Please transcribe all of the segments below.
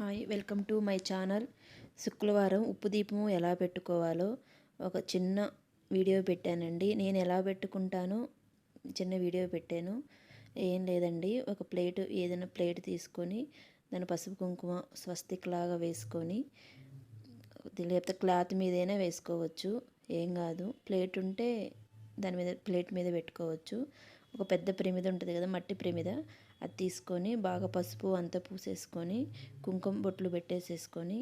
Hi, welcome to my channel. శుక్రవారం ఉప్పు దీపము ఎలా పెట్టుకోవాలో ఒక చిన్న వీడియో పెట్టానండి. నేను ఎలా పెట్టుకుంటానో చిన్న వీడియో పెట్టాను. ఏం లేదండి, ఒక ప్లేట్, ఏదైనా ప్లేట్ తీసుకొని దాని పసుపు కుంకుమ స్వస్తిక్ లాగా వేసుకొని, లేకపోతే క్లాత్ మీదైనా వేసుకోవచ్చు, ఏం కాదు. ప్లేట్ ఉంటే దాని మీద, ప్లేట్ మీద పెట్టుకోవచ్చు. ఒక పెద్ద ప్రమిద ఉంటుంది కదా, మట్టి ప్రమిద, అది తీసుకొని బాగా పసుపు అంతా పూసేసుకొని కుంకుమ బొట్లు పెట్టేసేసుకొని,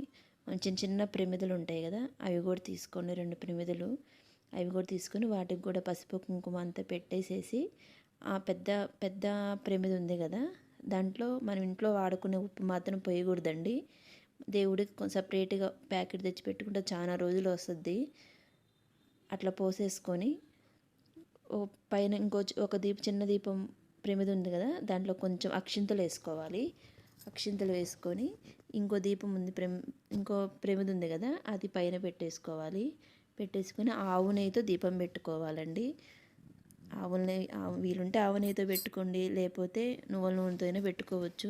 చిన్న చిన్న ప్రమిదలు ఉంటాయి కదా, అవి కూడా తీసుకొని 2 ప్రమిదలు అవి కూడా తీసుకొని వాటికి కూడా పసుపు కుంకుమ అంతా పెట్టేసేసి, ఆ పెద్ద పెద్ద ప్రమిద ఉంది కదా, దాంట్లో మనం ఇంట్లో వాడుకునే ఉప్పు మాత్రం పోయకూడదండి. దేవుడికి సపరేట్గా ప్యాకెట్ తెచ్చి పెట్టుకుంటే చాలా రోజులు వస్తుంది. అట్లా పోసేసుకొని పైన ఒక చిన్న దీపం ప్రమిద ఉంది కదా, దాంట్లో కొంచెం అక్షింతలు వేసుకోవాలి. అక్షింతలు వేసుకొని ఇంకో దీపం ఉంది, ఇంకో ప్రమిద ఉంది కదా, అది పైన పెట్టేసుకొని ఆవు నెయ్యితో దీపం పెట్టుకోవాలండి. వీలుంటే ఆవు నెయ్యితో పెట్టుకోండి, లేకపోతే నువ్వుల నూనెతో అయినా పెట్టుకోవచ్చు.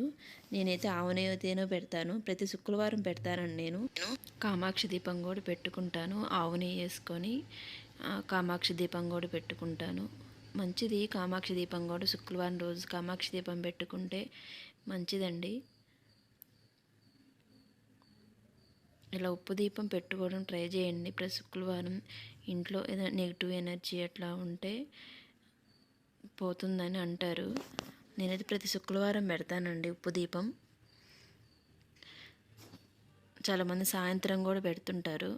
నేనైతే ఆవు నెయ్యితోనే పెడతాను. ప్రతి శుక్రవారం పెడతానండి. నేను కామాక్షి దీపం కూడా పెట్టుకుంటాను. ఆవు నెయ్యి వేసుకొని కామాక్షి దీపం కూడా పెట్టుకుంటాను. మంచిది కామాక్షి దీపం కూడా. శుక్రవారం రోజు కామాక్షి దీపం పెట్టుకుంటే మంచిదండి. ఇలా ఉప్పు దీపం పెట్టుకోవడం ట్రై చేయండి ప్రతి శుక్రవారం. ఇంట్లో ఏదైనా నెగిటివ్ ఎనర్జీ అట్లా ఉంటే పోతుందని అంటారు. నేనైతే ప్రతి శుక్రవారం పెడతానండి ఉప్పు దీపం. చాలామంది సాయంత్రం కూడా పెడుతుంటారు.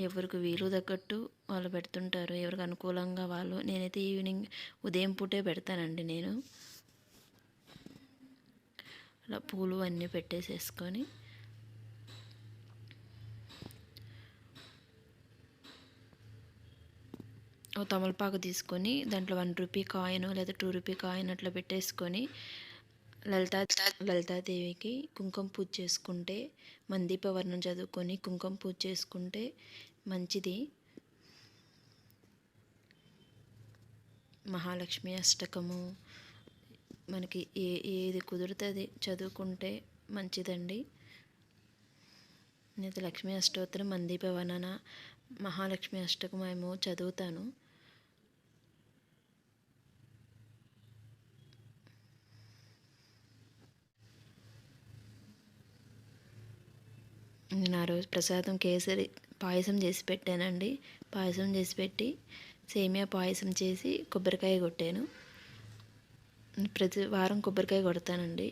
ఎవరికి వీలు తగ్గట్టు వాళ్ళు పెడుతుంటారు, ఎవరికి అనుకూలంగా వాళ్ళు. నేనైతే ఈవినింగ్, ఉదయం పూటే పెడతానండి నేను. అలా పూలు అన్నీ పెట్టేసేసుకొని ఒక తమలపాకు తీసుకొని దాంట్లో 1 రూపీ కాయిన్ లేదా 2 రూపీ కాయిన్ అట్లా పెట్టేసుకొని లలితాదేవికి కుంకుమ పూజ చేసుకుంటే, మందీపవర్ణం చదువుకొని కుంకుమ పూజ చేసుకుంటే మంచిది. మహాలక్ష్మి అష్టకము మనకి ఏది కుదురుతుంది చదువుకుంటే మంచిదండి. నేనైతే లక్ష్మీ అష్టోత్తరం, మందీపవర్ణన, మహాలక్ష్మి అష్టకం ఏమో చదువుతాను. నేను ఆ రోజు ప్రసాదం కేసరి పాయసం చేసి పెట్టానండి. పాయసం చేసి పెట్టి సేమియా పాయసం చేసి కొబ్బరికాయ కొట్టాను. ప్రతి వారం కొబ్బరికాయ కొడతానండి.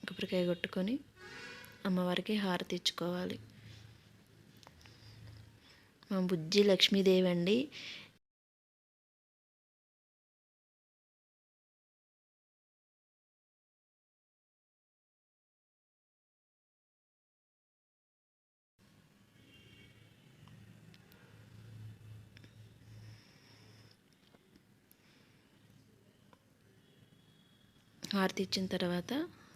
కొబ్బరికాయ కొట్టుకొని అమ్మవారికి హారతి ఇచ్చుకోవాలి. మా బుజ్జి లక్ష్మీదేవి అండి. హారతి ఇచ్చిన తర్వాత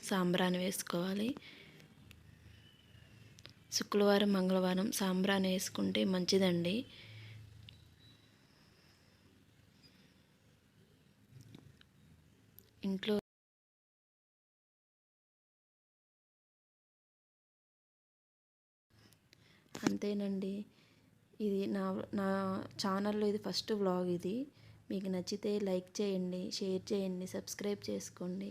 సాంబ్రాణి వేసుకోవాలి. శుక్రవారం, మంగళవారం సాంబ్రాణి వేసుకుంటే మంచిదండి. ఇంట్లో అంతేనండి. ఇది నా ఛానల్లో ఇది ఫస్ట్ వ్లాగ్. ఇది మీకు నచ్చితే లైక్ చేయండి, షేర్ చేయండి, సబ్స్క్రైబ్ చేసుకోండి.